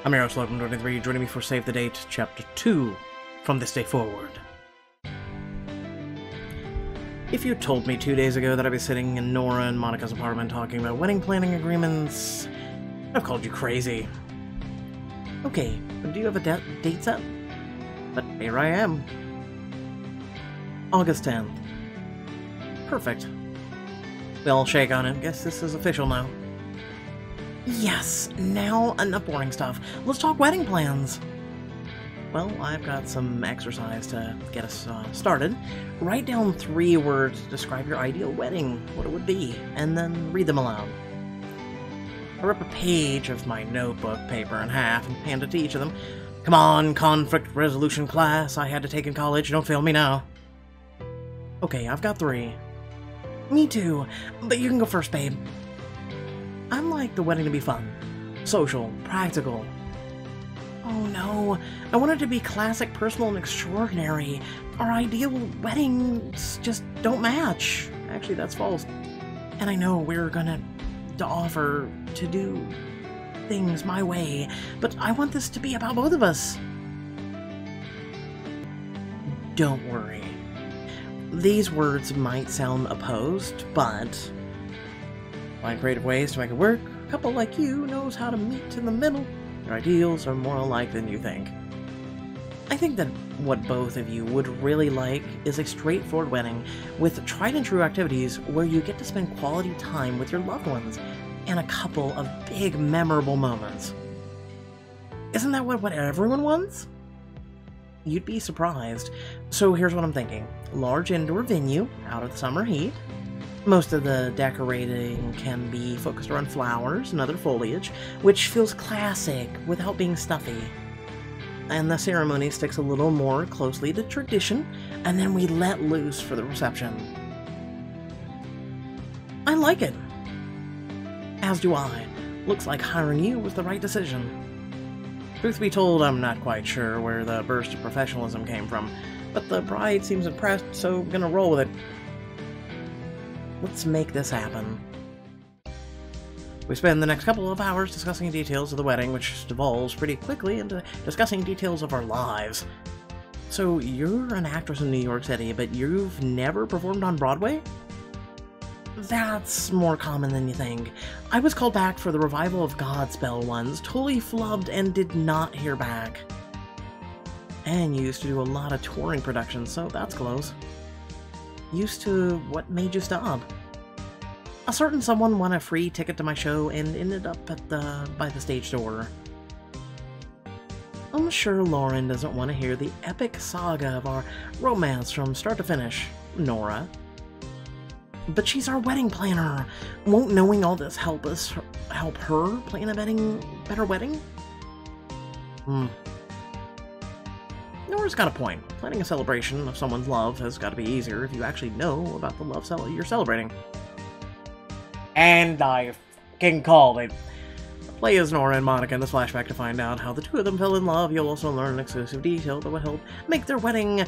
I'm your host, Logan23, joining me for Save the Date, Chapter 2, From This Day Forward. If you told me 2 days ago that I'd be sitting in Nora and Monica's apartment talking about wedding planning agreements, I'd have called you crazy. Okay, but do you have a date set? But here I am. August 10th. Perfect. We all shake on it. Guess this is official now. Yes, now enough boring stuff. Let's talk wedding plans. Well, I've got some exercise to get us started. Write down 3 words to describe your ideal wedding, what it would be, and then read them aloud. I rip a page of my notebook paper in half and hand it to each of them. Come on, conflict resolution class I had to take in college, don't fail me now. Okay, I've got 3. Me too, but you can go first, babe. I'd like the wedding to be fun, social, practical. Oh no, I want it to be classic, personal, and extraordinary. Our ideal weddings just don't match. Actually, that's false. And I know we're gonna offer to do things my way, but I want this to be about both of us. Don't worry. These words might sound opposed, but find creative ways to make it work. A couple like you knows how to meet in the middle. Your ideals are more alike than you think. I think that what both of you would really like is a straightforward wedding with tried and true activities where you get to spend quality time with your loved ones and a couple of big memorable moments. Isn't that what everyone wants? You'd be surprised. So here's what I'm thinking. Large indoor venue out of the summer heat. Most of the decorating can be focused around flowers and other foliage, which feels classic without being stuffy. And the ceremony sticks a little more closely to tradition, and then we let loose for the reception. I like it. As do I. Looks like hiring you was the right decision. Truth be told, I'm not quite sure where the burst of professionalism came from, but the bride seems impressed, so I'm gonna roll with it. Let's make this happen. We spend the next couple of hours discussing details of the wedding, which devolves pretty quickly into discussing details of our lives. So, you're an actress in New York City, but you've never performed on Broadway? That's more common than you think. I was called back for the revival of Godspell once, totally flubbed and did not hear back. And you used to do a lot of touring productions, so that's close. Used to what made you stop? A certain someone won a free ticket to my show and ended up by the stage door. I'm sure Lauren doesn't want to hear the epic saga of our romance from start to finish, Nora. But she's our wedding planner. Won't knowing all this help her plan a better wedding? Nora's got a point. Planning a celebration of someone's love has got to be easier if you actually know about the love you're celebrating. And I fucking called it. Play as Nora and Monica in this flashback to find out how the two of them fell in love. You'll also learn an exclusive detail that will help make their wedding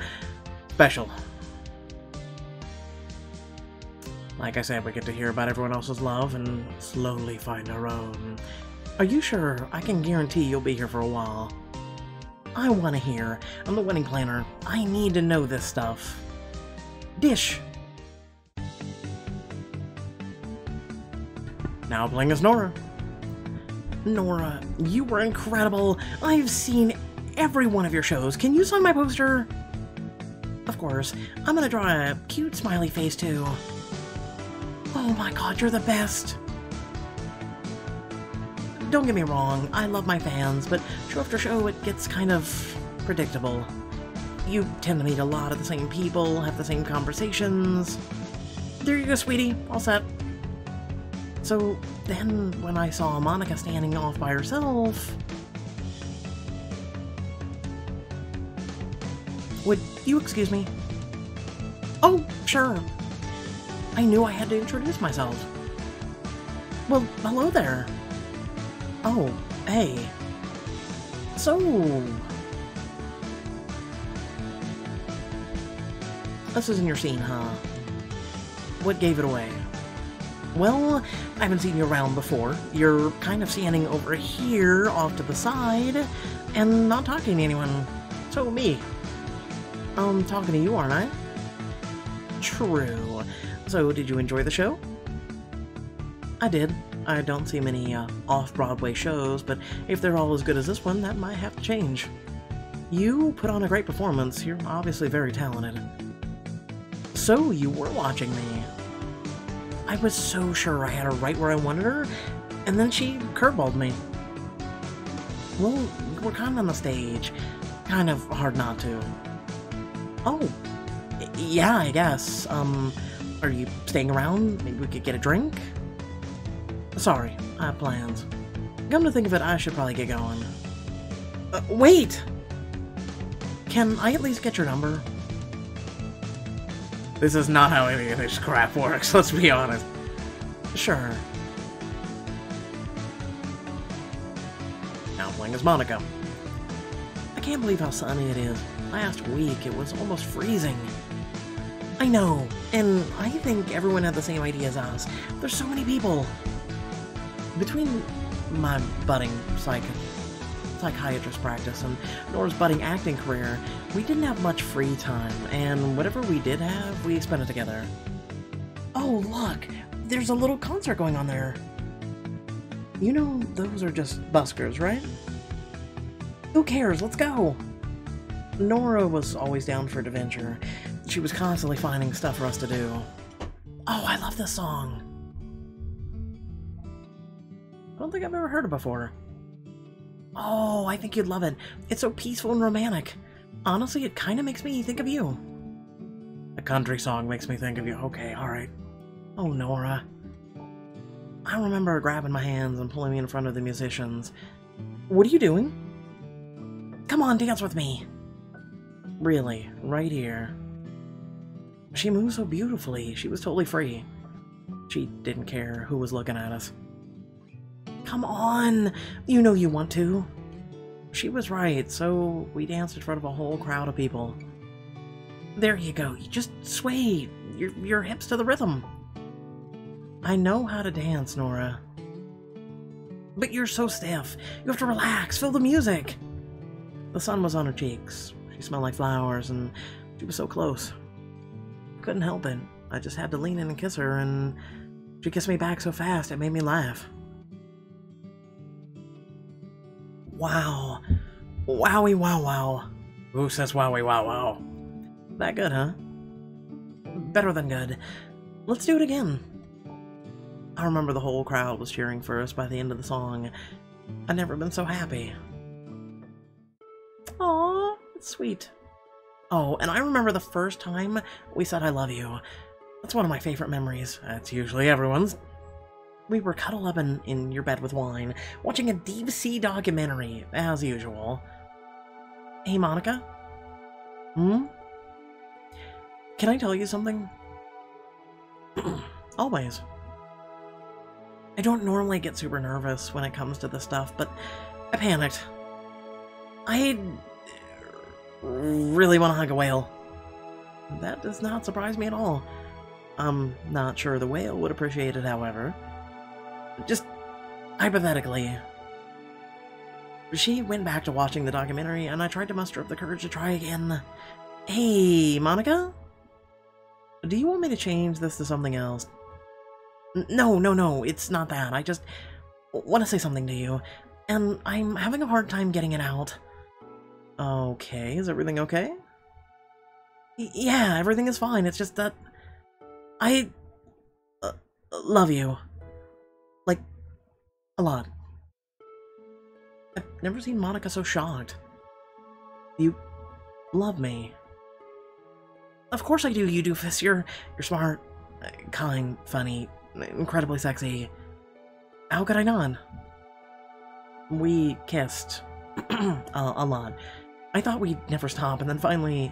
special. Like I said, we get to hear about everyone else's love and slowly find our own. Are you sure? I can guarantee you'll be here for a while. I want to hear. I'm the wedding planner. I need to know this stuff. Dish. Now playing as Nora. Nora, you were incredible. I've seen every one of your shows. Can you sign my poster? Of course. I'm gonna draw a cute smiley face too. Oh my god, you're the best. Don't get me wrong, I love my fans, but show after show it gets kind of predictable. You tend to meet a lot of the same people, have the same conversations. There you go, sweetie, all set. So then, when I saw Monica standing off by herself... Would you excuse me? Oh, sure. I knew I had to introduce myself. Well, hello there. Oh, hey. So... This isn't your scene, huh? What gave it away? Well, I haven't seen you around before. You're kind of standing over here, off to the side, and not talking to anyone. So, me. I'm talking to you, aren't I? True. So, did you enjoy the show? I did. I don't see many off-Broadway shows, but if they're all as good as this one, that might have to change. You put on a great performance. You're obviously very talented. So, you were watching me. I was so sure I had her right where I wanted her, and then she curveballed me. Well, we're kind of on the stage. Kind of hard not to. Oh, yeah, I guess. Are you staying around? Maybe we could get a drink? Sorry, I have plans. Come to think of it, I should probably get going. Wait! Can I at least get your number? This is not how any of this crap works, let's be honest. Sure. Now playing as Monica. I can't believe how sunny it is. Last week, it was almost freezing. I know, and I think everyone had the same idea as us. There's so many people. Between my budding psychiatrist practice and Nora's budding acting career, we didn't have much free time, and whatever we did have, we spent it together. Oh, look! There's a little concert going on there. You know, those are just buskers, right? Who cares? Let's go! Nora was always down for adventure. She was constantly finding stuff for us to do. Oh, I love this song! I don't think I've ever heard it before. Oh, I think you'd love it. It's so peaceful and romantic. Honestly, it kind of makes me think of you. A country song makes me think of you. Okay, alright. Oh, Nora. I remember her grabbing my hands and pulling me in front of the musicians. What are you doing? Come on, dance with me. Really, right here. She moved so beautifully. She was totally free. She didn't care who was looking at us. Come on! You know you want to. She was right, so we danced in front of a whole crowd of people. There you go. You just sway your hips to the rhythm. I know how to dance, Nora. But you're so stiff. You have to relax. Feel the music. The sun was on her cheeks. She smelled like flowers, and she was so close. Couldn't help it. I just had to lean in and kiss her, and she kissed me back so fast it made me laugh. Wow. Wowie wow wow. Who says wowie wow wow? That good, huh? Better than good. Let's do it again. I remember the whole crowd was cheering for us by the end of the song. I'd never been so happy. Aww, that's sweet. Oh, and I remember the first time we said I love you. That's one of my favorite memories. That's usually everyone's. We were cuddled up in your bed with wine, watching a deep sea documentary, as usual. Hey, Monica? Hmm? Can I tell you something? Always. I don't normally get super nervous when it comes to this stuff, but I panicked. I really want to hug a whale. That does not surprise me at all. I'm not sure the whale would appreciate it, however. Just hypothetically. She went back to watching the documentary, and I tried to muster up the courage to try again. Hey, Monica? Do you want me to change this to something else? No, it's not that. I just want to say something to you, and I'm having a hard time getting it out. Okay, is everything okay? Yeah, everything is fine. It's just that I love you. Like, a lot. I've never seen Monica so shocked. You love me. Of course I do, you doofus. You're smart, kind, funny, incredibly sexy. How could I not? We kissed a lot. I thought we'd never stop, and then finally,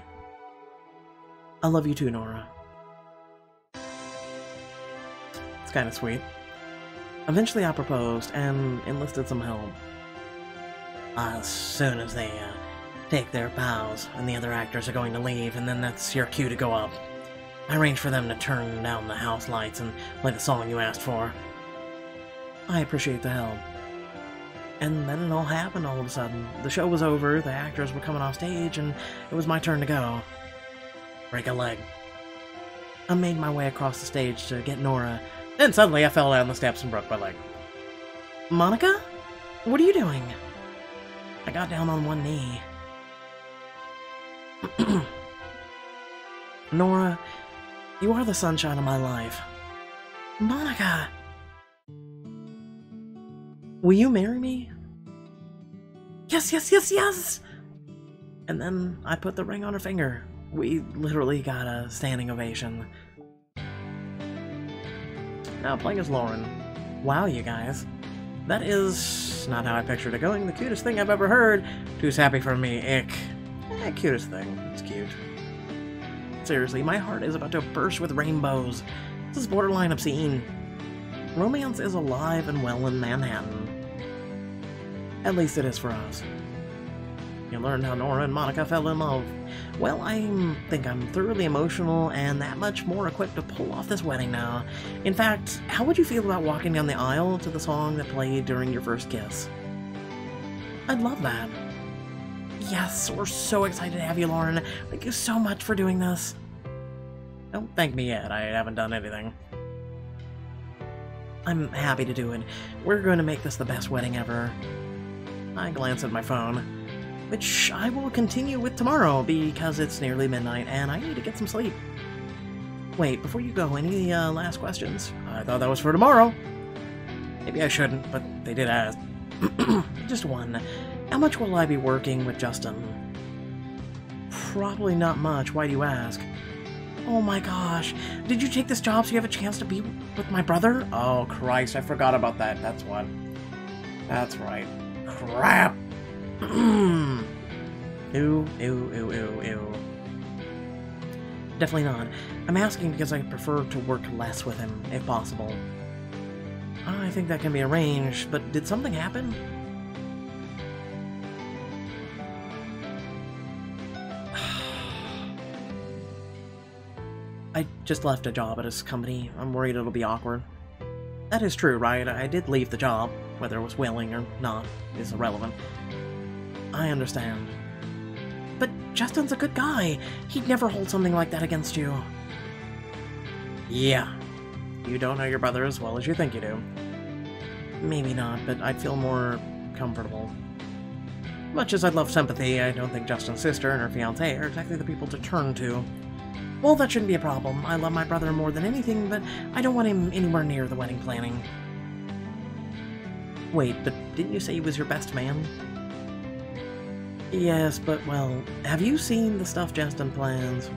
I love you too, Nora. It's kind of sweet. Eventually I proposed and enlisted some help. As soon as they take their bows and the other actors are going to leave, and then that's your cue to go up. I arranged for them to turn down the house lights and play the song you asked for. I appreciate the help. And then it all happened all of a sudden. The show was over, the actors were coming off stage, and it was my turn to go. Break a leg. I made my way across the stage to get Nora, then suddenly I fell down the steps and broke my leg. Monica? What are you doing? I got down on one knee. Nora, you are the sunshine of my life. Monica! Will you marry me? Yes, yes, yes, yes! And then I put the ring on her finger. We literally got a standing ovation. Now playing as Lauren. Wow, you guys. That is not how I pictured it going. The cutest thing I've ever heard. Too sappy for me. Ick. Cutest thing. It's cute. Seriously, my heart is about to burst with rainbows. This is borderline obscene. Romance is alive and well in Manhattan. At least it is for us. You learned how Nora and Monica fell in love. Well, I think I'm thoroughly emotional and that much more equipped to pull off this wedding now. In fact, how would you feel about walking down the aisle to the song that played during your first kiss? I'd love that. Yes, we're so excited to have you, Lauren. Thank you so much for doing this. Don't thank me yet. I haven't done anything. I'm happy to do it. We're going to make this the best wedding ever. I glance at my phone, which I will continue with tomorrow because it's nearly midnight and I need to get some sleep. Wait, before you go, any last questions? I thought that was for tomorrow. Maybe I shouldn't, but they did ask. Just one. How much will I be working with Justin? Probably not much. Why do you ask? Oh my gosh. Did you take this job so you have a chance to be with my brother? Oh Christ, I forgot about that. That's what. That's right. Crap! Ew, ew, ew, ew, ew. Definitely not. I'm asking because I prefer to work less with him, if possible. I think that can be arranged, but did something happen? I just left a job at his company. I'm worried it'll be awkward. That is true, right? I did leave the job. Whether it was willing or not is irrelevant. I understand. But Justin's a good guy. He'd never hold something like that against you. Yeah. You don't know your brother as well as you think you do. Maybe not, but I'd feel more comfortable. Much as I'd love sympathy, I don't think Justin's sister and her fiancé are exactly the people to turn to. Well, that shouldn't be a problem. I love my brother more than anything, but I don't want him anywhere near the wedding planning. Wait, but didn't you say he was your best man? Yes, but, well, have you seen the stuff Justin plans?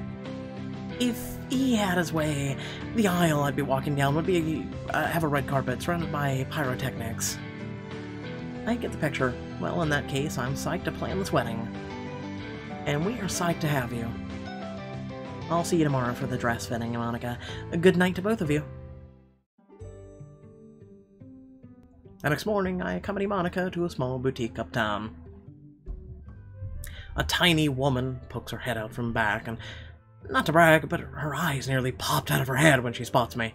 If he had his way, the aisle I'd be walking down would be have a red carpet surrounded by pyrotechnics. I get the picture. Well, in that case, I'm psyched to plan this wedding. And we are psyched to have you. I'll see you tomorrow for the dress fitting, Monica. A good night to both of you. The next morning, I accompany Monica to a small boutique uptown. A tiny woman pokes her head out from back, and not to brag, but her eyes nearly popped out of her head when she spots me.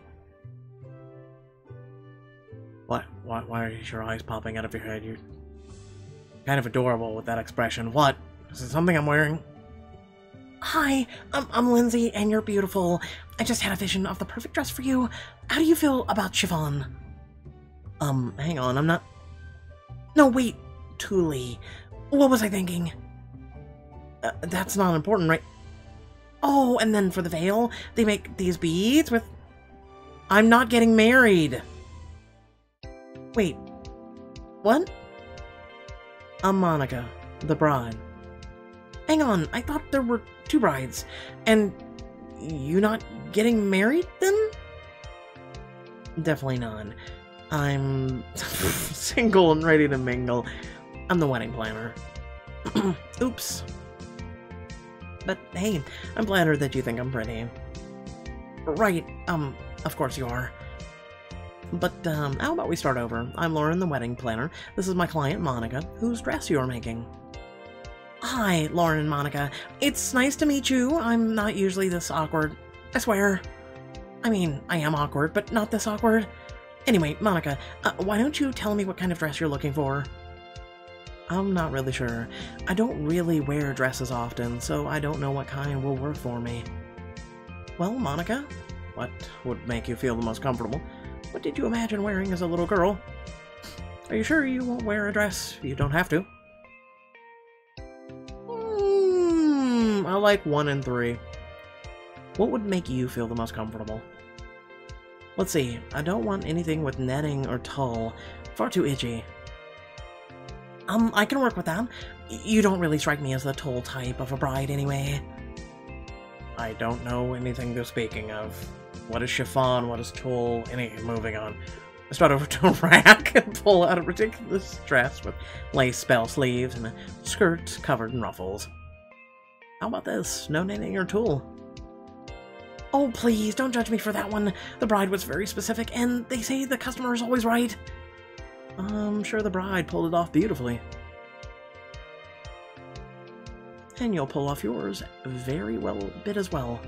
What? Why are your eyes popping out of your head? You're kind of adorable with that expression. What? Is it something I'm wearing? Hi, I'm Lindsay, and you're beautiful. I just had a vision of the perfect dress for you. How do you feel about chiffon? Hang on, I'm not... No, wait, Thule. What was I thinking? That's not important, right? Oh, and then for the veil, they make these beads with... I'm not getting married. Wait, what? I'm Monica, the bride. Hang on, I thought there were 2 brides. And you not getting married, then? Definitely not. I'm single and ready to mingle. I'm the wedding planner. Oops. But hey, I'm flattered that you think I'm pretty. Right, of course you are. But, how about we start over? I'm Lauren, the wedding planner. This is my client, Monica, whose dress you're making. Hi, Lauren and Monica. It's nice to meet you. I'm not usually this awkward. I swear. I mean, I am awkward, but not this awkward. Anyway, Monica, why don't you tell me what kind of dress you're looking for? I'm not really sure. I don't really wear dresses often, so I don't know what kind will work for me. Well, Monica, what would make you feel the most comfortable? What did you imagine wearing as a little girl? Are you sure you won't wear a dress? You don't have to. I like 1 and 3. What would make you feel the most comfortable? Let's see, I don't want anything with netting or tulle. Far too itchy. I can work with that. You don't really strike me as the tulle type of a bride anyway. I don't know anything they're speaking of. What is chiffon? What is tulle? Moving on. I start over to a rack and pull out a ridiculous dress with lace spell sleeves and a skirt covered in ruffles. How about this? No knitting or tulle. Oh, please, don't judge me for that one. The bride was very specific, and they say the customer is always right. I'm sure the bride pulled it off beautifully. And you'll pull off yours very well a bit as well.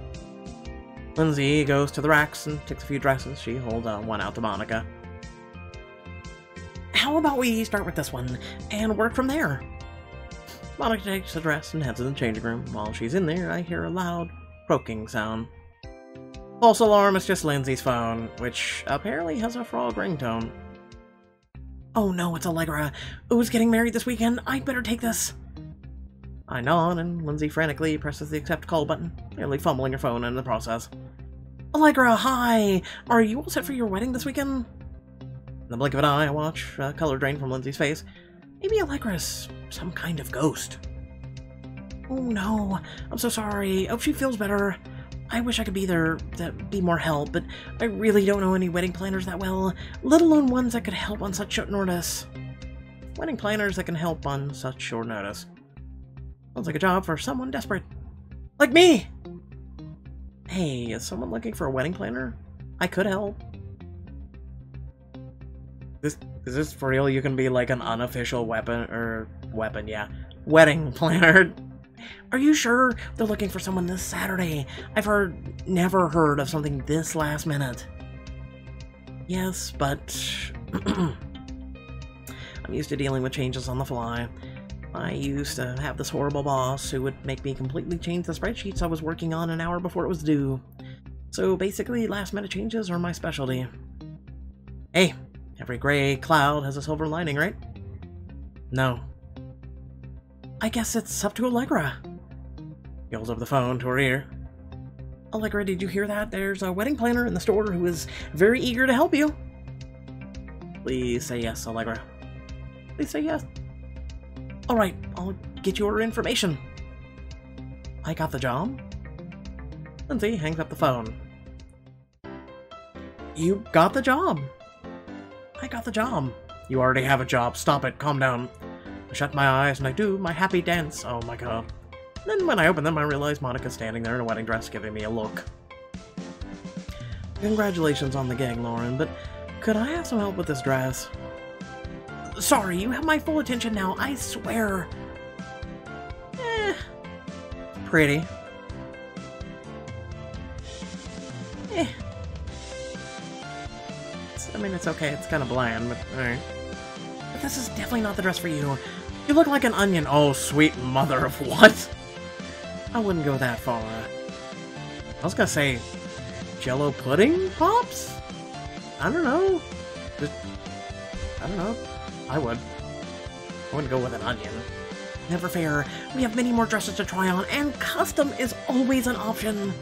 Lindsay goes to the racks and takes a few dresses. She holds one out to Monica. How about we start with this one, and work from there? Monica takes the dress and heads to the changing room. While she's in there, I hear a loud, croaking sound. False alarm, it's just Lindsay's phone, which apparently has a frog ringtone. Oh no, it's Allegra. Who's getting married this weekend? I'd better take this. I nod, and Lindsay frantically presses the accept call button, nearly fumbling her phone in the process. Allegra, hi! Are you all set for your wedding this weekend? In the blink of an eye, I watch color drain from Lindsay's face. Maybe Allegra's some kind of ghost. Oh no, I'm so sorry. Hope she feels better. I wish I could be there to be more help, but I really don't know any wedding planners that well, let alone ones that could help on such short notice. Wedding planners that can help on such short notice. Sounds like a job for someone desperate. Like me! Hey, is someone looking for a wedding planner? I could help. Is this for real? You can be like an unofficial wedding planner. Are you sure they're looking for someone this Saturday? I've never heard of something this last minute. Yes, but I'm used to dealing with changes on the fly. I used to have this horrible boss who would make me completely change the spreadsheets I was working on an hour before it was due. So basically, last-minute changes are my specialty. Hey, every gray cloud has a silver lining, right? No. I guess it's up to Allegra. He holds up the phone to her ear. Allegra, did you hear that? There's a wedding planner in the store who is very eager to help you. Please say yes, Allegra. Please say yes. Alright, I'll get you her information. I got the job? Lindsay hangs up the phone. You got the job. I got the job. You already have a job. Stop it. Calm down. I shut my eyes and I do my happy dance. Oh my god. Then when I open them, I realize Monica's standing there in a wedding dress giving me a look. Congratulations on the gig, Lauren, but could I have some help with this dress? Sorry, you have my full attention now, I swear. Pretty. I mean, it's okay, it's kind of bland, but alright. But this is definitely not the dress for you. You look like an onion. Oh, sweet mother of what? I wouldn't go that far. I was gonna say, Jello pudding pops? I don't know. I don't know. I wouldn't go with an onion. Never fair. We have many more dresses to try on, and custom is always an option.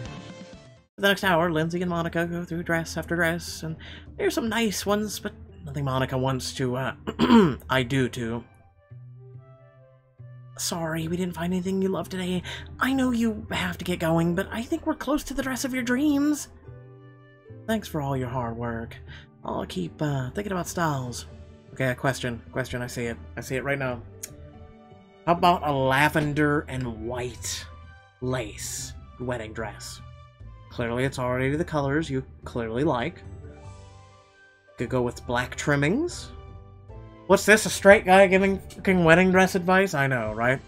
For the next hour, Lindsay and Monica go through dress after dress, and there's some nice ones, but nothing Monica wants to, I do too. Sorry, we didn't find anything you love today. I know you have to get going, but I think we're close to the dress of your dreams. Thanks for all your hard work. I'll keep, thinking about styles. Okay, a question. I see it. I see it right now. How about a lavender and white lace wedding dress? Clearly, it's already the colors you clearly like. Could go with black trimmings. What's this, a straight guy giving fucking wedding dress advice? I know, right?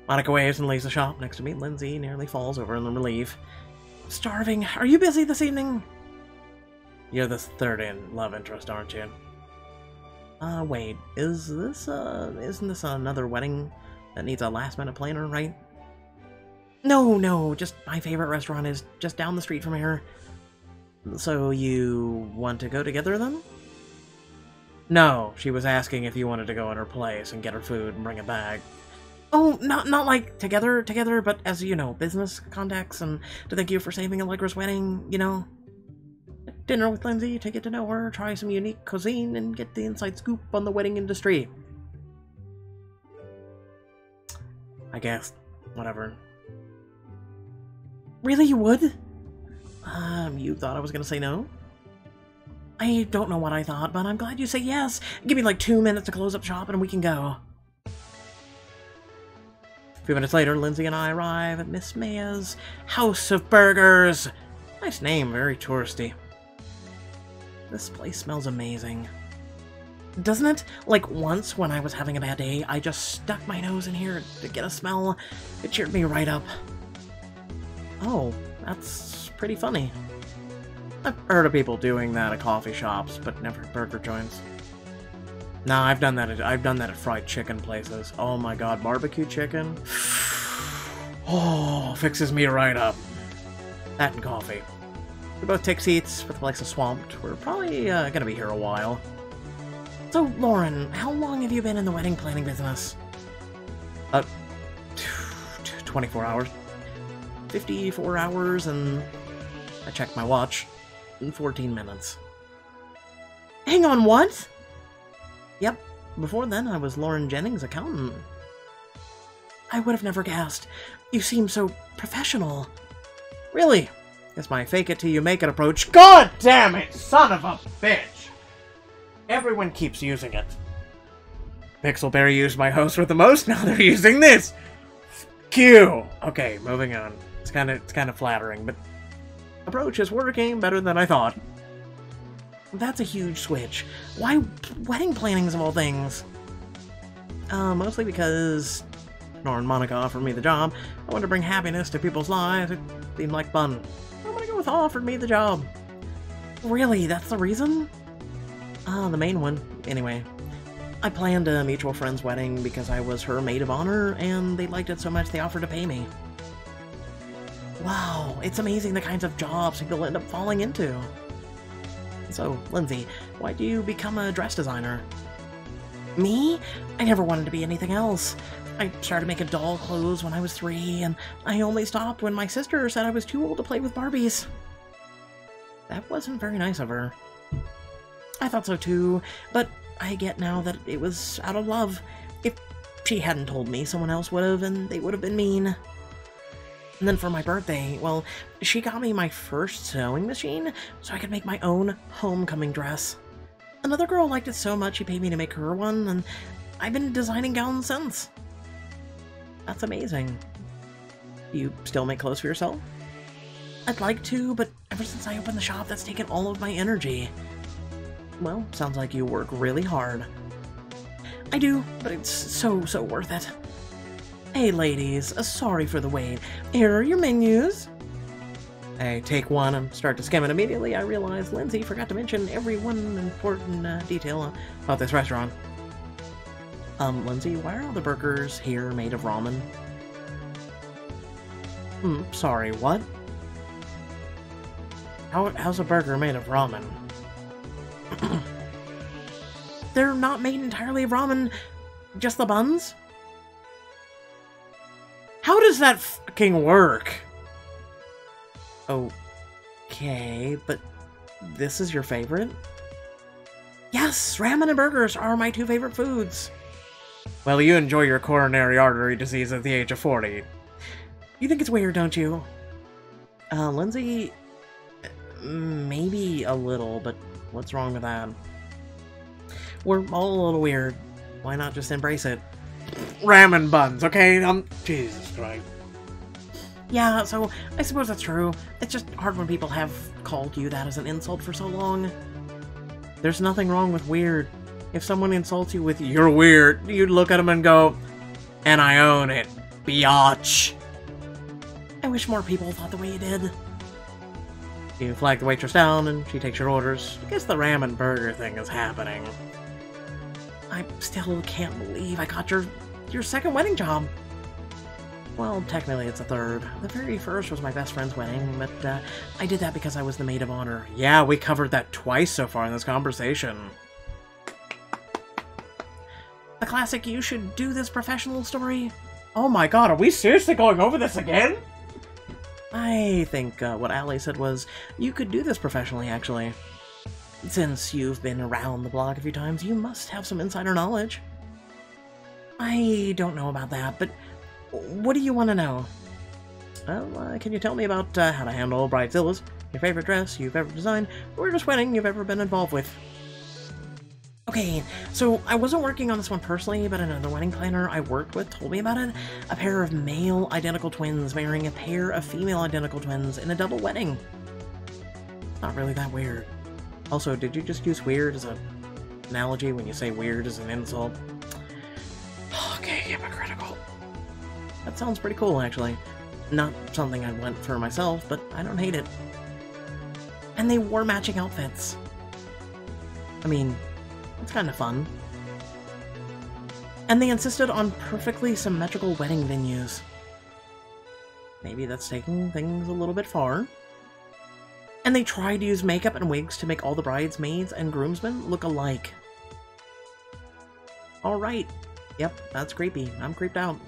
Monica waves and leaves the shop. Next to me, Lindsay nearly falls over in relief. Starving. Are you busy this evening? You're the third love interest, aren't you? Wait. Isn't this another wedding that needs a last-minute planner, right? No, just my favorite restaurant is just down the street from here. So you want to go together, then? No, she was asking if you wanted to go in her place and get her food and bring it back. Oh, not like together, but as, you know, business contacts, and to thank you for saving Allegra's wedding, you know? Dinner with Lindsay to get to know her, try some unique cuisine, and get the inside scoop on the wedding industry. I guess. Whatever. Really, you would? You thought I was gonna say no? I don't know what I thought, but I'm glad you say yes. Give me like 2 minutes to close up shop and we can go. A few minutes later, Lindsay and I arrive at Miss Maya's House of Burgers. Nice name, very touristy. This place smells amazing. Doesn't it? Like once when I was having a bad day, I just stuck my nose in here to get a smell. It cheered me right up. Oh, that's pretty funny. I've heard of people doing that at coffee shops, but never at burger joints. Nah, I've done that at fried chicken places. Oh my god, barbecue chicken? Oh, fixes me right up. That and coffee. We both take seats, but the place is swamped. We're probably gonna be here a while. So, Lauren, how long have you been in the wedding planning business? 24 hours. 54 hours, and I checked my watch. In 14 minutes. Hang on, what? Yep, before then I was Lauren Jennings' accountant. I would have never guessed. You seem so professional. Really? It's my fake it till you make it approach. God damn it, son of a bitch! Everyone keeps using it. Pixelberry used my host with the most, now they're using this! Q! Okay, moving on. It's kinda flattering, but approach is working better than I thought. That's a huge switch. Why wedding plannings of all things? Mostly because Nora and Monica offered me the job. I wanted to bring happiness to people's lives. It seemed like fun. I'm gonna go with offered me the job. Really? That's the reason? The main one. Anyway. I planned a mutual friend's wedding because I was her maid of honor, and they liked it so much they offered to pay me. Wow, it's amazing the kinds of jobs people end up falling into. So, Lindsay, why'd you become a dress designer? Me? I never wanted to be anything else. I started making doll clothes when I was 3, and I only stopped when my sister said I was too old to play with Barbies. That wasn't very nice of her. I thought so too, but I get now that it was out of love. If she hadn't told me, someone else would have, and they would have been mean. And then for my birthday, well, she got me my first sewing machine so I could make my own homecoming dress. Another girl liked it so much she paid me to make her one, and I've been designing gowns since. That's amazing. Do you still make clothes for yourself? I'd like to, but ever since I opened the shop, that's taken all of my energy. Well, sounds like you work really hard. I do, but it's so worth it. Hey ladies, sorry for the wait. Here are your menus. I take one and start to skim it. Immediately I realize Lindsay forgot to mention every one important detail about this restaurant. Lindsay, why are all the burgers here made of ramen? Sorry, what? How's a burger made of ramen? They're not made entirely of ramen, just the buns? How does that fucking work? Okay, but this is your favorite? Yes, ramen and burgers are my 2 favorite foods. Well, you enjoy your coronary artery disease at the age of 40. You think it's weird, don't you? Lindsay, maybe a little, but what's wrong with that? We're all a little weird. Why not just embrace it? Ramen buns, okay? Jesus Christ. Yeah, so I suppose that's true. It's just hard when people have called you that as an insult for so long. There's nothing wrong with weird. If someone insults you with, "You're weird," you'd look at them and go, "And I own it." biatch. I wish more people thought the way you did. You flag the waitress down, and she takes your orders. I guess the ramen burger thing is happening. I still can't believe I got your second wedding job. Well, technically it's a third. The very first was my best friend's wedding, but I did that because I was the maid of honor. Yeah, we covered that twice so far in this conversation. The classic "you should do this professional" story. Oh my god, are we seriously going over this again? I think what Allie said was, you could do this professionally, actually. Since you've been around the block a few times, you must have some insider knowledge. I don't know about that, but what do you want to know? Well, can you tell me about how to handle bridezillas, your favorite dress you've ever designed, or just wedding you've ever been involved with? Okay, so I wasn't working on this one personally, but another wedding planner I worked with told me about it. A pair of male identical twins marrying a pair of female identical twins in a double wedding. Not really that weird. Also, did you just use weird as an analogy when you say weird as an insult? Okay, hypocritical. That sounds pretty cool, actually. Not something I'd want for myself, but I don't hate it. And they wore matching outfits. I mean, it's kind of fun. And they insisted on perfectly symmetrical wedding venues. Maybe that's taking things a little bit far. And they tried to use makeup and wigs to make all the bridesmaids and groomsmen look alike. Alright. Yep, that's creepy. I'm creeped out.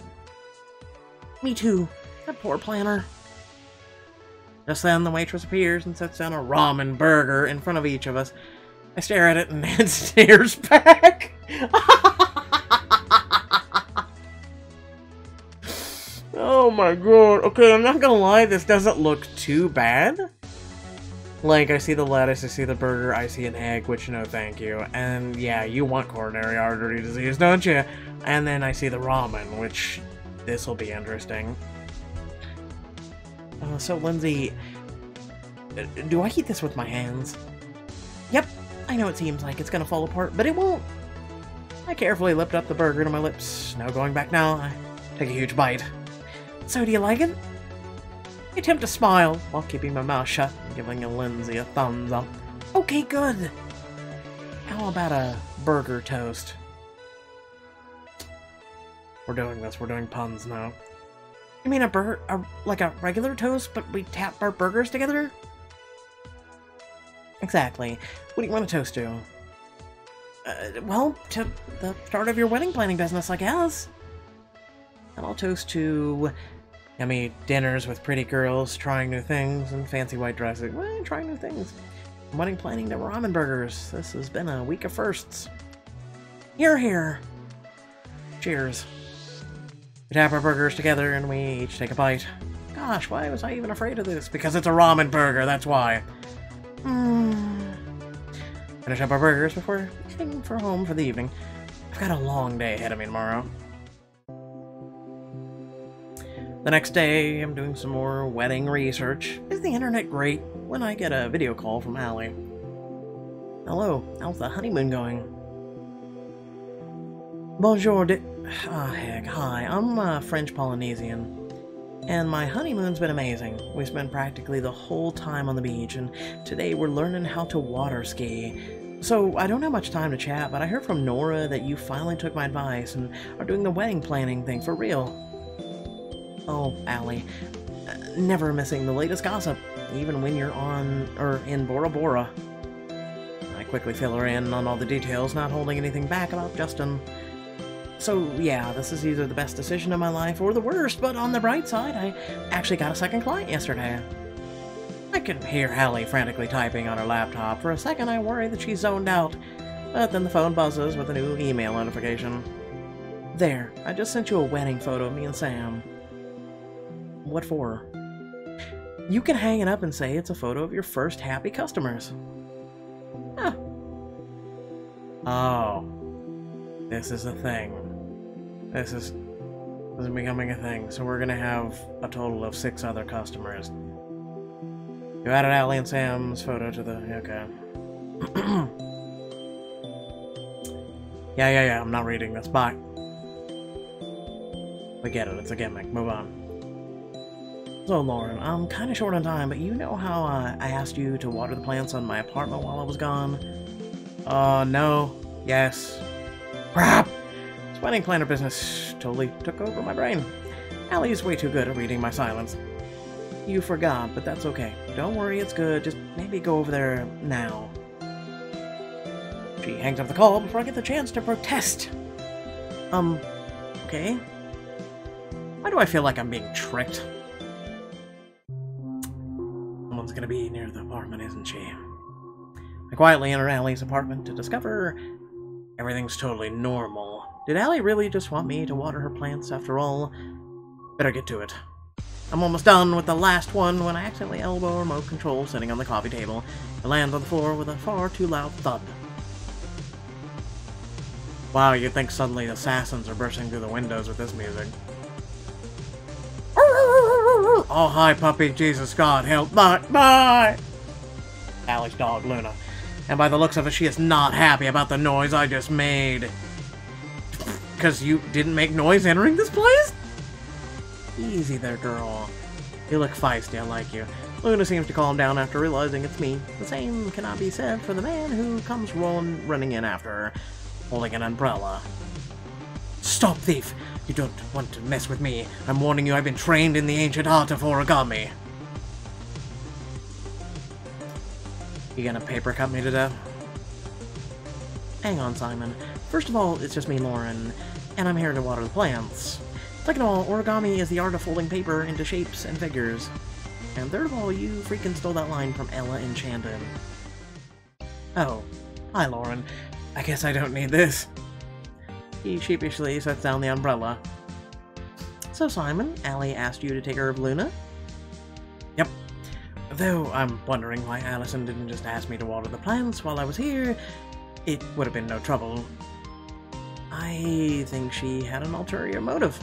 Me too. That poor planner. Just then, the waitress appears and sets down a ramen burger in front of each of us. I stare at it and Ned stares back. Oh my god. Okay, I'm not gonna lie, this doesn't look too bad. Like, I see the lettuce, I see the burger, I see an egg, which no thank you. And yeah, you want coronary artery disease, don't you? And then I see the ramen, which this will be interesting. So Lindsay, do I eat this with my hands? Yep, I know it seems like it's gonna fall apart, but it won't. I carefully lift up the burger to my lips. No going back now. I take a huge bite. So do you like it? I attempt to smile while keeping my mouth shut and giving Lindsay a thumbs up. Okay, good. How about a burger toast? We're doing this. We're doing puns now. You mean like a regular toast, but we tap our burgers together? Exactly. What do you want to toast to? Well, to the start of your wedding planning business, I guess. And I'll toast to yummy dinners with pretty girls, trying new things, and fancy white dresses. Well, trying new things. From wedding planning to ramen burgers. This has been a week of firsts. Hear, hear. Cheers. We tap our burgers together and we each take a bite. Gosh, why was I even afraid of this? Because it's a ramen burger, that's why. Finish up our burgers before heading for home for the evening. I've got a long day ahead of me tomorrow. The next day, I'm doing some more wedding research. Is the internet great? When I get a video call from Allie. Hello, how's the honeymoon going? Bonjour, heck, hi, I'm French Polynesian, and my honeymoon's been amazing. We spent practically the whole time on the beach, and today we're learning how to water ski. So, I don't have much time to chat, but I heard from Nora that you finally took my advice and are doing the wedding planning thing for real. Oh, Allie, never missing the latest gossip, even when you're in Bora Bora. I quickly fill her in on all the details, not holding anything back about Justin. So, yeah, this is either the best decision of my life or the worst, but on the bright side, I actually got a second client yesterday. I could hear Hallie frantically typing on her laptop. For a second, I worry that she's zoned out, but then the phone buzzes with a new email notification. There, I just sent you a wedding photo of me and Sam. What for? You can hang it up and say it's a photo of your first happy customers. Huh. Oh. This is a thing. This is becoming a thing, so we're gonna have a total of 6 other customers. You added Allie and Sam's photo to the... okay. Yeah, I'm not reading this. Bye. We get it, it's a gimmick. Move on. So, Lauren, I'm kind of short on time, but you know how I asked you to water the plants on my apartment while I was gone? No. Yes. Crap! This wedding planner business totally took over my brain. Allie's way too good at reading my silence. You forgot, but that's okay. Don't worry, it's good. Just maybe go over there now. She hangs up the call before I get the chance to protest. Okay. Why do I feel like I'm being tricked? Someone's gonna be near the apartment, isn't she? I quietly enter Allie's apartment to discover everything's totally normal. Did Allie really just want me to water her plants after all? Better get to it. I'm almost done with the last one when I accidentally elbow a remote control sitting on the coffee table. It lands on the floor with a far too loud thud. Wow, you'd think suddenly assassins are bursting through the windows with this music. Oh, hi, puppy. Jesus, God, help. Bye. Bye. Allie's dog, Luna. And by the looks of it, she is not happy about the noise I just made. Because you didn't make noise entering this place? Easy there, girl. You look feisty, I like you. Luna seems to calm down after realizing it's me. The same cannot be said for the man who comes running in after her, holding an umbrella. Stop, thief! You don't want to mess with me. I'm warning you, I've been trained in the ancient art of origami. You gonna paper cut me to death? Hang on, Simon. First of all, it's just me, Lauren, and I'm here to water the plants. Second of all, origami is the art of folding paper into shapes and figures. And third of all, you freaking stole that line from Ella Enchanted. Oh. Hi, Lauren. I guess I don't need this. He sheepishly sets down the umbrella. So, Simon, Allie asked you to take care of Luna? Yep. Though I'm wondering why Allison didn't just ask me to water the plants while I was here. It would have been no trouble. I think she had an ulterior motive.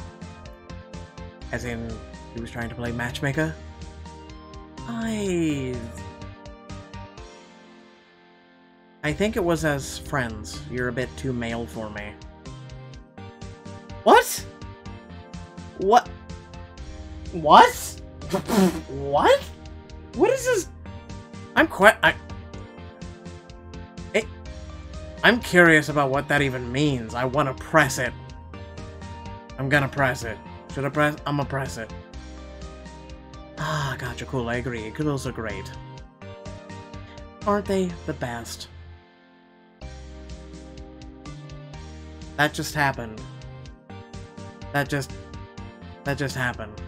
As in, she was trying to play matchmaker? I think it was as friends. You're a bit too male for me. What? What? What? What? What is this? I'm curious about what that even means. I want to press it. I'm gonna press it. Should I press? I'm gonna press it. Ah, gotcha, cool, I agree. Girls are great. Aren't they the best? That just happened. That just happened.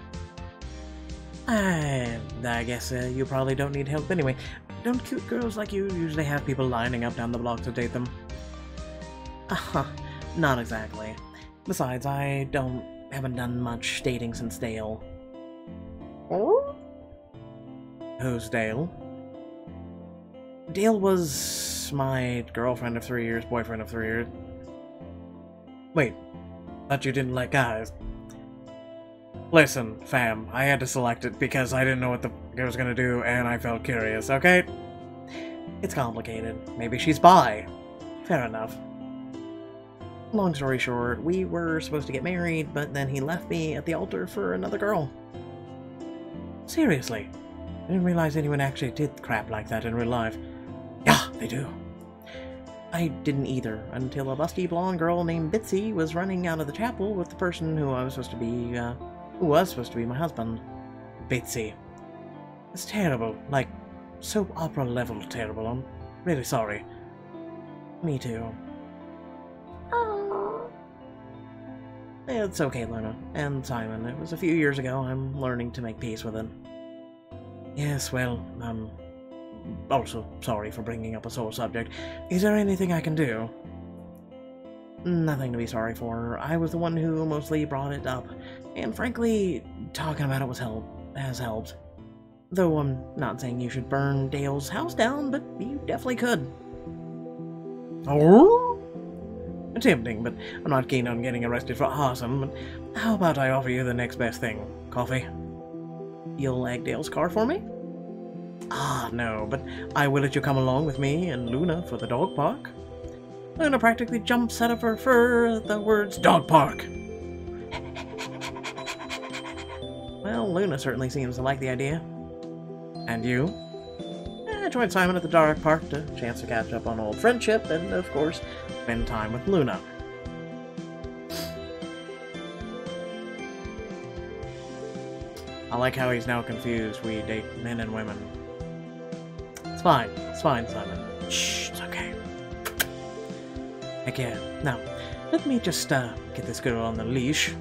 I guess you probably don't need help anyway. Don't cute girls like you usually have people lining up down the block to date them? Not exactly. Besides, I haven't done much dating since Dale. Oh? Who's Dale? Dale was my girlfriend of 3 years, boyfriend of 3 years. Wait, thought you didn't like guys. Listen, fam, I had to select it because I didn't know what the f*** I was gonna do, and I felt curious, okay? It's complicated. Maybe she's bi. Fair enough. Long story short, we were supposed to get married, but then he left me at the altar for another girl. Seriously. I didn't realize anyone actually did crap like that in real life. Yeah, they do. I didn't either, until a busty blonde girl named Bitsy was running out of the chapel with the person who was supposed to be my husband. Bitsy. It's terrible, like, soap opera level terrible. I'm really sorry. Me too. Oh. It's okay, Luna. And Simon, it was a few years ago. I'm learning to make peace with it. Yes, well, I'm also sorry for bringing up a sore subject. Is there anything I can do? Nothing to be sorry for. I was the one who mostly brought it up. And frankly, talking about it has helped. Though I'm not saying you should burn Dale's house down, but you definitely could. Oh? Tempting, but I'm not keen on getting arrested for arson. But how about I offer you the next best thing? Coffee? You'll egg Dale's car for me? Ah, no, but I will let you come along with me and Luna for the dog park. Luna practically jumps out of her fur at the words dog park. Well, Luna certainly seems to like the idea. And you? I joined Simon at the dog park to chance to catch up on old friendship and, of course, spend time with Luna. I like how he's now confused. We date men and women. It's fine, Simon. Shh, it's okay. Heck yeah. Now, let me just get this girl on the leash.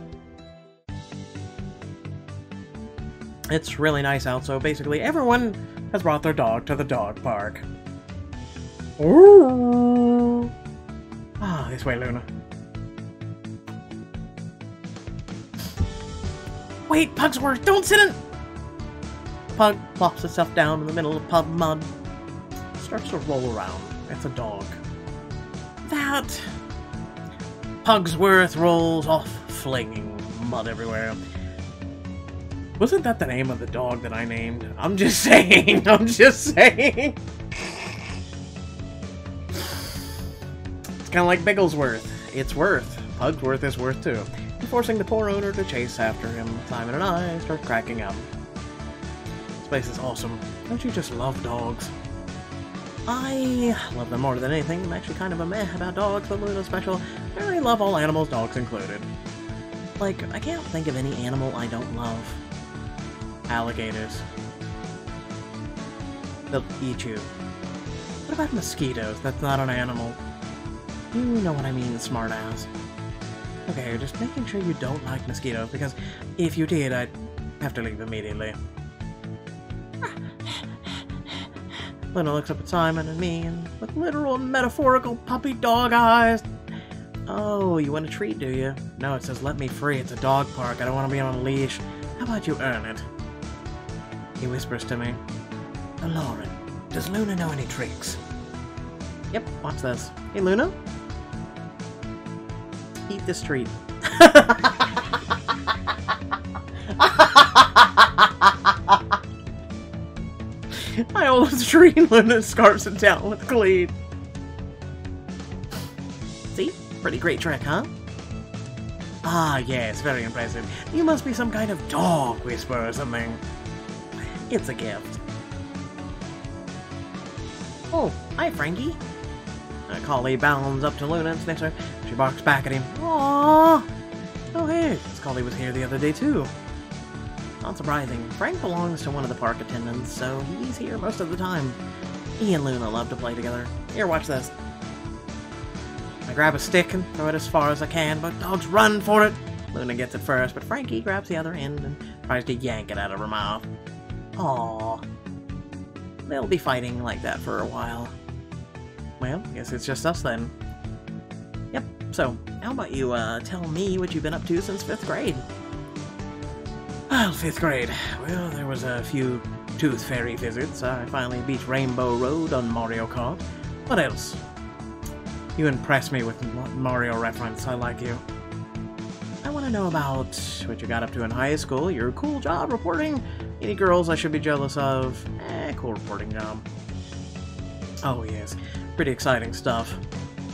It's really nice out, so basically everyone has brought their dog to the dog park. Ooh. Ah, this way, Luna. Wait, Pugsworth, don't sit in! Pug plops itself down in the middle of pub mud. Starts to roll around. It's a dog. That... Pugsworth rolls off, flinging mud everywhere. Wasn't that the name of the dog that I named? I'm just saying, I'm just saying. It's kind of like Bigglesworth. It's worth. Pugsworth is worth too. Forcing the poor owner to chase after him, Simon and I start cracking up. This place is awesome. Don't you just love dogs? I love them more than anything. I'm actually kind of a meh about dogs, but Luna's special. I really love all animals, dogs included. Like, I can't think of any animal I don't love. Alligators. They'll eat you. What about mosquitoes? That's not an animal. You know what I mean, smartass. Okay, just making sure you don't like mosquitoes, because if you did, I'd have to leave immediately. Luna looks up at Simon and me, and with literal and metaphorical puppy dog eyes. Oh, you want a treat, do you? No, it says let me free. It's a dog park. I don't want to be on a leash. How about you earn it? He whispers to me. Oh, Lauren, does Luna know any tricks? Yep, watch this. Hey, Luna? Eat this treat. I hold this treat and Luna scarfs it down with glee. See? Pretty great trick, huh? Ah, yes, very impressive. You must be some kind of dog whisperer or something. It's a gift. Oh, hi, Frankie. A collie bounds up to Luna and sniffs her. She barks back at him. Aww! Oh, hey, this collie was here the other day, too. Not surprising. Frank belongs to one of the park attendants, so he's here most of the time. He and Luna love to play together. Here, watch this. I grab a stick and throw it as far as I can, but dogs run for it. Luna gets it first, but Frankie grabs the other end and tries to yank it out of her mouth. Aww. They'll be fighting like that for a while. Well, guess it's just us then. Yep, so, how about you, tell me what you've been up to since 5th grade? Well, 5th grade. Well, there was a few Tooth Fairy visits. I finally beat Rainbow Road on Mario Kart. What else? You impress me with Mario reference. I like you. I want to know about what you got up to in high school, your cool job reporting, any girls I should be jealous of. Cool reporting job. Oh yes, pretty exciting stuff.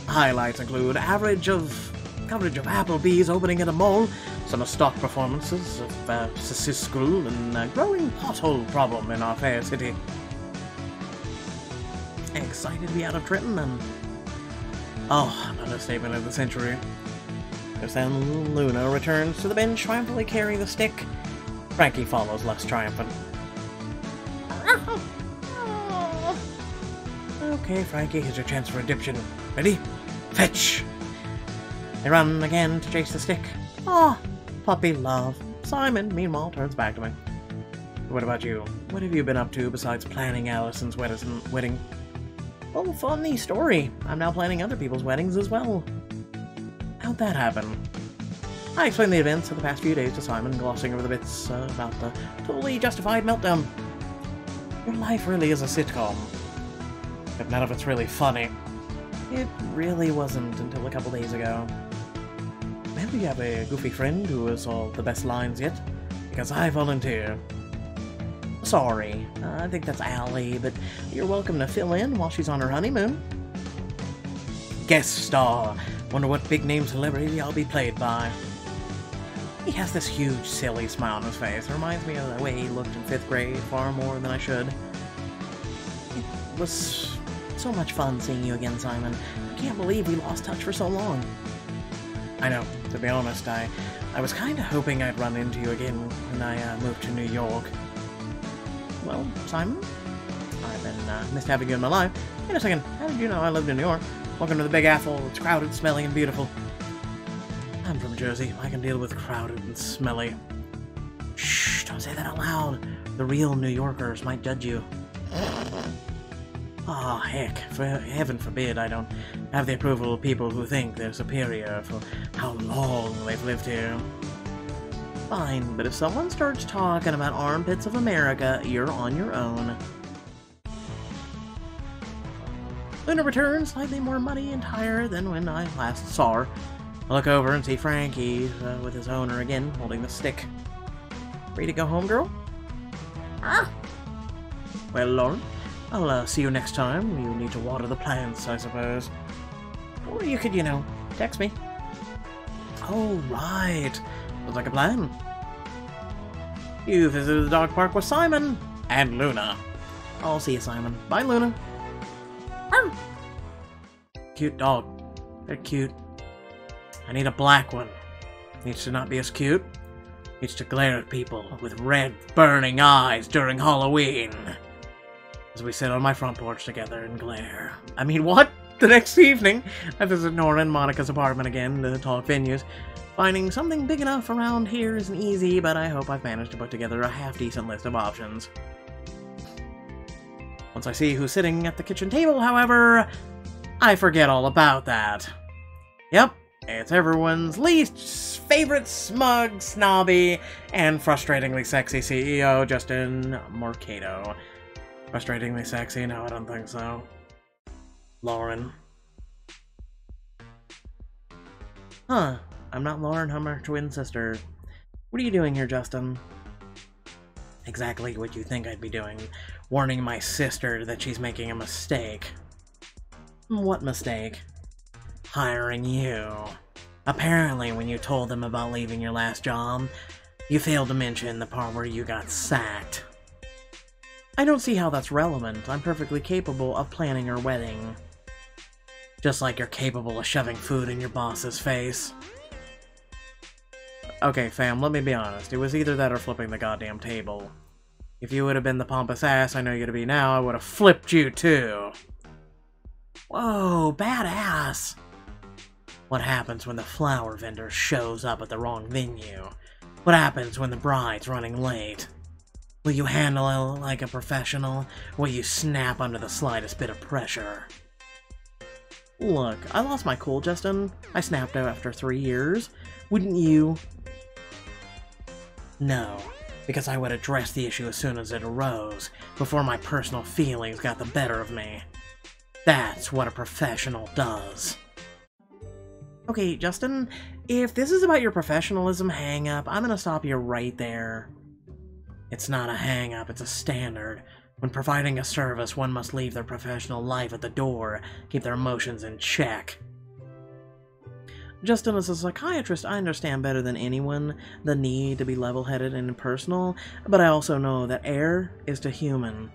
Highlights include coverage of Applebee's opening at a mall, some stock performances of school, and a growing pothole problem in our fair city. Excited to be out of Trenton, and oh, another statement of the century. Just then Luna returns to the bench, triumphantly carrying the stick. Frankie follows, less triumphant. Okay, Frankie, here's your chance for redemption. Ready? Fetch! They run again to chase the stick. Ah, puppy love. Simon, meanwhile, turns back to me. What about you? What have you been up to besides planning Allison's wedding? Oh, funny story. I'm now planning other people's weddings as well. How'd that happen? I explained the events of the past few days to Simon, glossing over the bits about the totally justified meltdown. Your life really is a sitcom. But none of it's really funny. It really wasn't until a couple days ago. Well, do you have a goofy friend who has all the best lines yet? Because I volunteer. Sorry, I think that's Allie, but you're welcome to fill in while she's on her honeymoon. Guest star. Wonder what big name celebrity I'll be played by. He has this huge, silly smile on his face. It reminds me of the way he looked in 5th grade far more than I should. It was so much fun seeing you again, Simon. I can't believe we lost touch for so long. I know, to be honest, I was kind of hoping I'd run into you again when I moved to New York. Well, Simon, I've been missed having you in my life. Wait a second, how did you know I lived in New York? Welcome to the Big Apple. It's crowded, smelly, and beautiful. I'm from Jersey. I can deal with crowded and smelly. Shh, don't say that out loud. The real New Yorkers might judge you. Oh, heck. For heaven forbid I don't have the approval of people who think they're superior for how long they've lived here. Fine, but if someone starts talking about armpits of America, you're on your own. Luna returns, slightly more muddy and tired than when I last saw her. I look over and see Frankie with his owner again, holding the stick. Ready to go home, girl? Ah! Well, Lauren, I'll see you next time. You need to water the plants, I suppose. Or you could, text me. Oh, right. Sounds like a plan. You visited the dog park with Simon and Luna. I'll see you, Simon. Bye, Luna. Arr! Cute dog. They're cute. I need a black one. Needs to not be as cute. Needs to glare at people with red, burning eyes during Halloween. As we sit on my front porch together and glare. I mean, what? The next evening, I visit Nora and Monica's apartment again to talk venues. Finding something big enough around here isn't easy, but I hope I've managed to put together a half-decent list of options. Once I see who's sitting at the kitchen table, however, I forget all about that. Yep, it's everyone's least favorite smug, snobby, and frustratingly sexy CEO, Justin Mercado. Frustratingly sexy? No, I don't think so. Lauren. Huh. I'm not Lauren, I'm her twin sister. What are you doing here, Justin? Exactly what you think I'd be doing. Warning my sister that she's making a mistake. What mistake? Hiring you. Apparently, when you told them about leaving your last job, you failed to mention the part where you got sacked. I don't see how that's relevant. I'm perfectly capable of planning her wedding. Just like you're capable of shoving food in your boss's face. Okay, fam, let me be honest. It was either that or flipping the goddamn table. If you would have been the pompous ass I know you to be now, I would have flipped you too. Whoa, badass! What happens when the flower vendor shows up at the wrong venue? What happens when the bride's running late? Will you handle it like a professional, or will you snap under the slightest bit of pressure? Look, I lost my cool, Justin. I snapped out after 3 years. Wouldn't you? No, because I would address the issue as soon as it arose, before my personal feelings got the better of me. That's what a professional does. Okay, Justin, if this is about your professionalism hang-up, I'm gonna stop you right there. It's not a hang-up, it's a standard. When providing a service, one must leave their professional life at the door, keep their emotions in check. Justin, as a psychiatrist, I understand better than anyone the need to be level-headed and impersonal, but I also know that air is to human.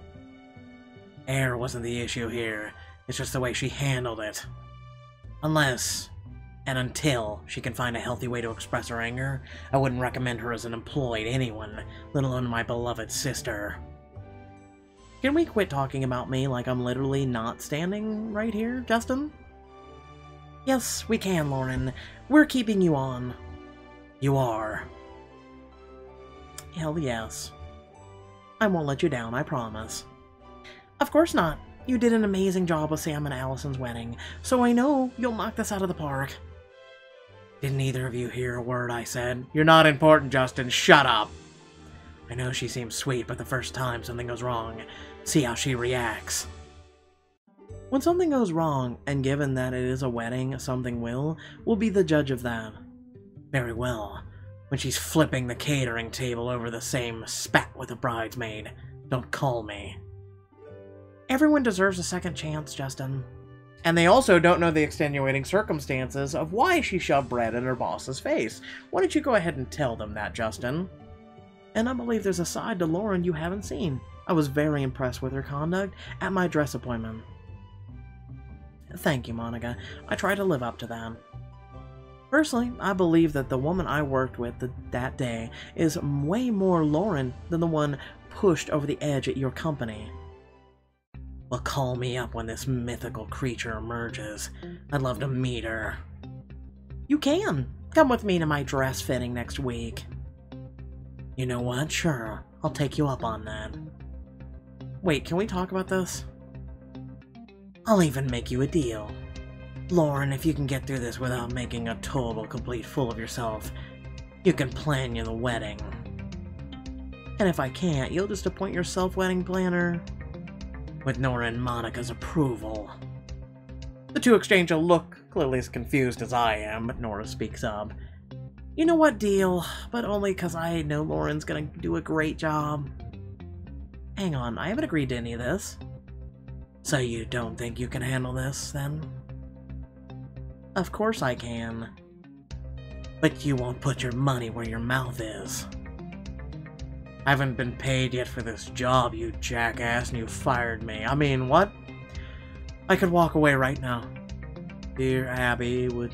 Air wasn't the issue here, it's just the way she handled it. Unless, and until, she can find a healthy way to express her anger, I wouldn't recommend her as an employee to anyone, let alone my beloved sister. Can we quit talking about me like I'm literally not standing right here, Justin? Yes, we can, Lauren. We're keeping you on. You are. Hell yes. I won't let you down, I promise. Of course not. You did an amazing job with Sam and Allison's wedding, so I know you'll knock this out of the park. Didn't either of you hear a word I said? You're not important, Justin. Shut up! I know she seems sweet, but the first time something goes wrong, see how she reacts. When something goes wrong, and given that it is a wedding, something will, we'll be the judge of that. Very well. When she's flipping the catering table over the same spat with a bridesmaid, don't call me. Everyone deserves a second chance, Justin. And they also don't know the extenuating circumstances of why she shoved bread in her boss's face. Why don't you go ahead and tell them that, Justin? And I believe there's a side to Lauren you haven't seen. I was very impressed with her conduct at my dress appointment. Thank you, Monica. I try to live up to that. Personally, I believe that the woman I worked with that day is way more Lauren than the one pushed over the edge at your company. Well, call me up when this mythical creature emerges. I'd love to meet her. You can. Come with me to my dress fitting next week. You know what? Sure. I'll take you up on that. Wait, can we talk about this? I'll even make you a deal. Lauren, if you can get through this without making a total, complete fool of yourself, you can plan you the wedding. And if I can't, you'll just appoint yourself wedding planner with Nora and Monica's approval. The two exchange a look, clearly as confused as I am, but Nora speaks up. You know what, deal, but only because I know Lauren's gonna do a great job. Hang on, I haven't agreed to any of this. So you don't think you can handle this, then? Of course I can. But you won't put your money where your mouth is. I haven't been paid yet for this job, you jackass, and you fired me. I mean, what? I could walk away right now. Dear Abby would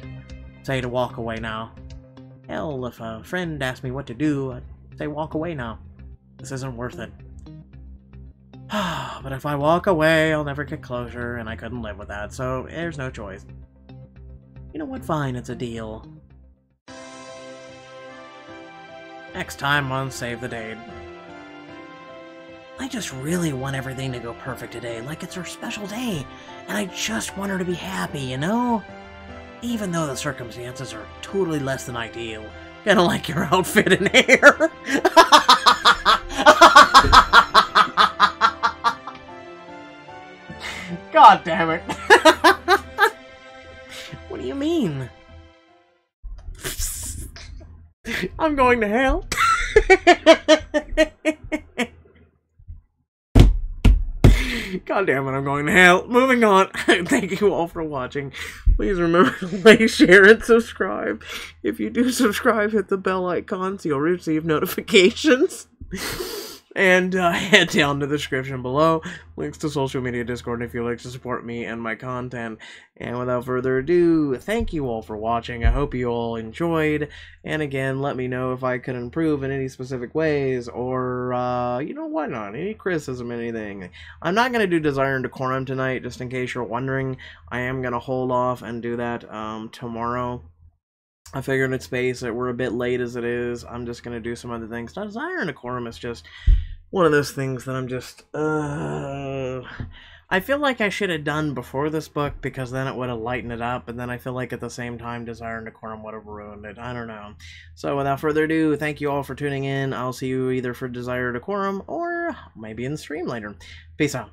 say to walk away now. Hell, if a friend asked me what to do, I'd say walk away now. This isn't worth it. But if I walk away, I'll never get closure, and I couldn't live with that, so there's no choice. You know what? Fine, it's a deal. Next time on Save the Date. I just really want everything to go perfect today, like it's her special day, and I just want her to be happy, you know? Even though the circumstances are totally less than ideal. Kinda like your outfit and hair. God damn it. What do you mean? I'm going to hell. God damn it, I'm going to hell. Moving on. Thank you all for watching. Please remember to like, share, and subscribe. If you do subscribe, hit the bell icon so you'll receive notifications. And head down to the description below. Links to social media, Discord, if you'd like to support me and my content. And without further ado, thank you all for watching. I hope you all enjoyed. And again, let me know if I could improve in any specific ways. Or, you know, why not? Any criticism, anything. I'm not going to do Desire and Decorum tonight, just in case you're wondering. I am going to hold off and do that tomorrow. I figured it's space that we're a bit late as it is. I'm just going to do some other things. Now, Desire and Decorum is just one of those things that I'm just, I feel like I should have done before this book, because then it would have lightened it up, and then I feel like at the same time Desire and Decorum would have ruined it. I don't know. So without further ado, thank you all for tuning in. I'll see you either for Desire or Decorum, or maybe in the stream later. Peace out.